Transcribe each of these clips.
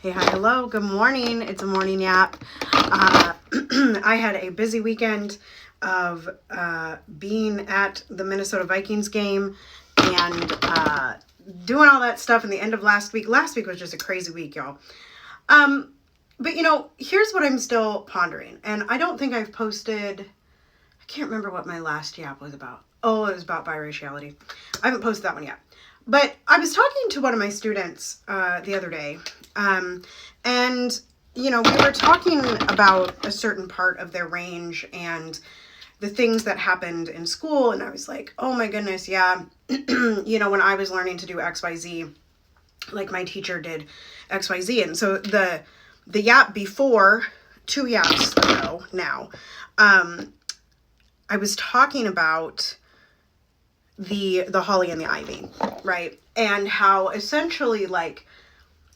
Hey, hi, hello, good morning. It's a morning yap. I had a busy weekend of being at the Minnesota Vikings game and doing all that stuff in the end of last week. Last week was just a crazy week, y'all. But you know, here's what I'm still pondering. And I don't think I've posted, I can't remember what my last yap was about. Oh, it was about biraciality. I haven't posted that one yet. But I was talking to one of my students the other day, and, you know, we were talking about a certain part of their range and the things that happened in school, and I was like, oh my goodness, yeah, you know, when I was learning to do XYZ, like my teacher did XYZ, and so the yap before, 2 yaps ago now, I was talking about the holly and the ivy, right? And how essentially, like,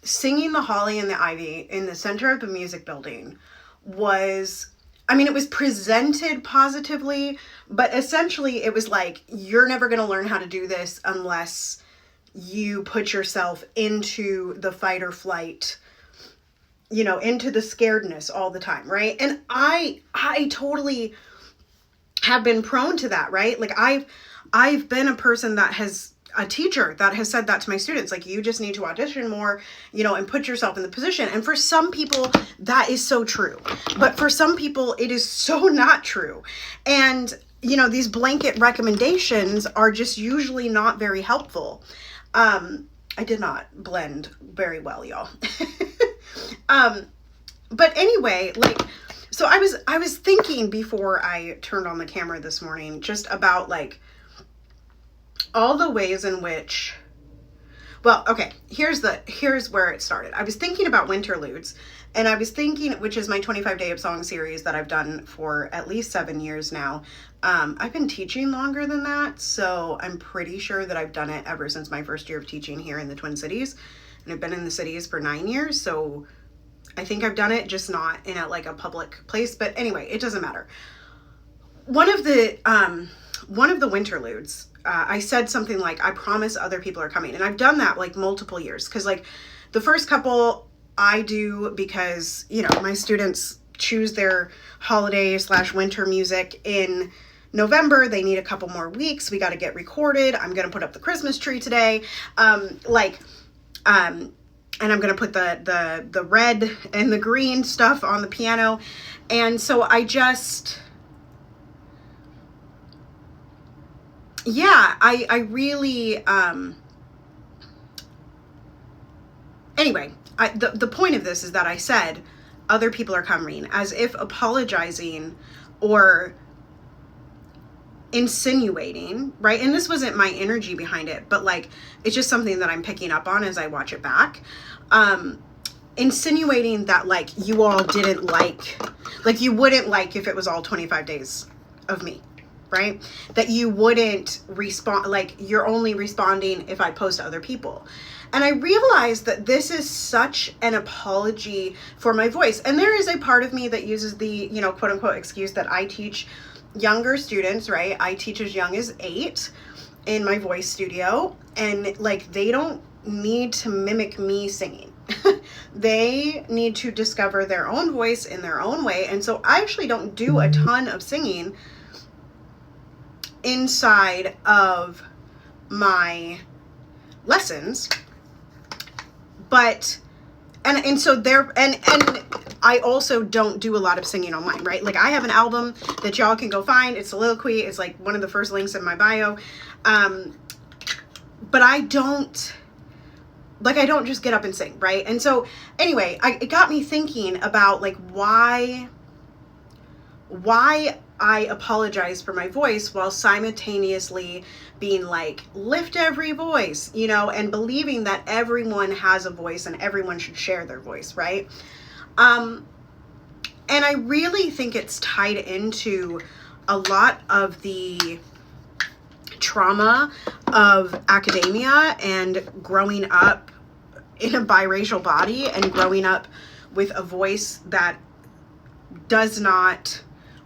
singing the holly and the ivy in the center of the music building was, I mean, it was presented positively, but essentially it was like, you're never going to learn how to do this unless you put yourself into the fight or flight, you know, into the scaredness all the time, right? And I totally have been prone to that, right? Like I've been a person that has, a teacher that has said that to my students, like, you just need to audition more, you know, and put yourself in the position. And for some people that is so true, but for some people it is so not true. And, you know, these blanket recommendations are just usually not very helpful. I did not blend very well, y'all. But anyway, like, so I was thinking before I turned on the camera this morning, just about, like, all the ways in which, well, okay, here's where it started. I was thinking about Winterludes, and I was thinking, which is my 25-day of song series that I've done for at least 7 years now. I've been teaching longer than that, so I'm pretty sure that I've done it ever since my first year of teaching here in the Twin Cities, and I've been in the cities for 9 years, so I think I've done it, just not in a public place. But anyway, it doesn't matter. One of the Winterludes, I said something like, I promise other people are coming. And I've done that like multiple years. Cause like the first couple I do because, you know, my students choose their holiday / winter music in November. They need a couple more weeks. We got to get recorded. I'm going to put up the Christmas tree today. And I'm going to put the red and the green stuff on the piano. And so I just, yeah, I really, anyway, the point of this is that I said other people are coming, as if apologizing or insinuating, right? And this wasn't my energy behind it, but like, it's just something that I'm picking up on as I watch it back. Insinuating that like you all didn't like you wouldn't like if it was all 25 days of me, right? That you wouldn't respond, like you're only responding if I post to other people. And I realized that this is such an apology for my voice. And there is a part of me that uses the, you know, quote unquote excuse that I teach younger students, right? I teach as young as 8 in my voice studio, and like they don't need to mimic me singing. They need to discover their own voice in their own way. And so I actually don't do a ton of singing inside of my lessons, but and so there, and I also don't do a lot of singing online, right? Like I have an album that y'all can go find. It's Soliloquy. It's like one of the first links in my bio. But I don't just get up and sing, right? And so anyway, it got me thinking about like why I apologize for my voice while simultaneously being like, lift every voice, you know, and believing that everyone has a voice and everyone should share their voice, right? And I really think it's tied into a lot of the trauma of academia and growing up in a biracial body and growing up with a voice that does not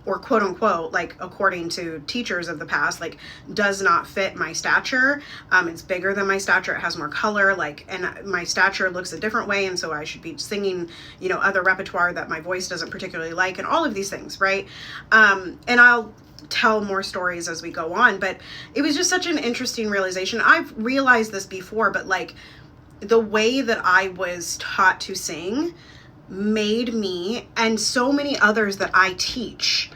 or quote unquote, like according to teachers of the past, like does not fit my stature. It's bigger than my stature. It has more color, like, and my stature looks a different way. And so I should be singing, you know, other repertoire that my voice doesn't particularly like, and all of these things. Right. And I'll tell more stories as we go on, but it was just such an interesting realization. I've realized this before, but like the way that I was taught to sing made me and so many others that I teach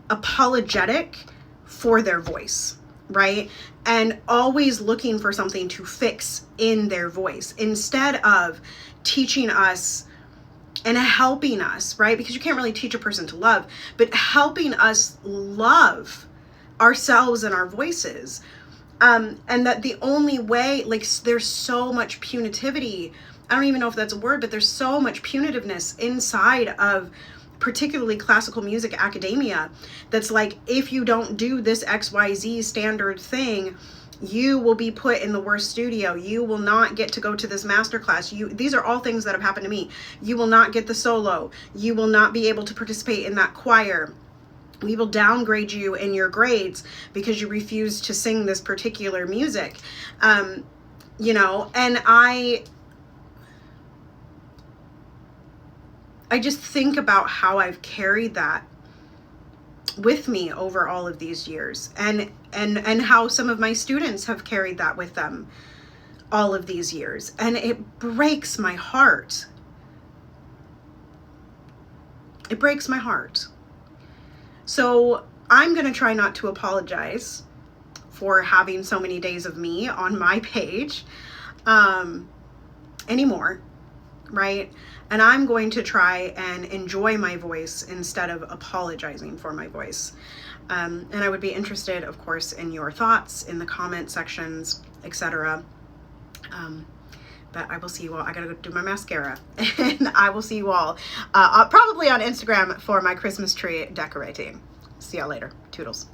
apologetic for their voice, right? And always looking for something to fix in their voice instead of teaching us and helping us, right? Because you can't really teach a person to love, but helping us love ourselves and our voices. And that the only way, like, there's so much punitivity. I don't even know if that's a word, but there's so much punitiveness inside of particularly classical music academia that's like, if you don't do this XYZ standard thing, you will be put in the worst studio. You will not get to go to this masterclass. These are all things that have happened to me. You will not get the solo. You will not be able to participate in that choir. We will downgrade you in your grades because you refuse to sing this particular music. You know, and I just think about how I've carried that with me over all of these years, and how some of my students have carried that with them all of these years. And it breaks my heart. It breaks my heart. So I'm going to try not to apologize for having so many days of me on my page anymore, right? And I'm going to try and enjoy my voice instead of apologizing for my voice. And I would be interested, of course, in your thoughts in the comment sections, etc. But I will see you all. I gotta go do my mascara. And I will see you all probably on Instagram for my Christmas tree decorating. See y'all later. Toodles.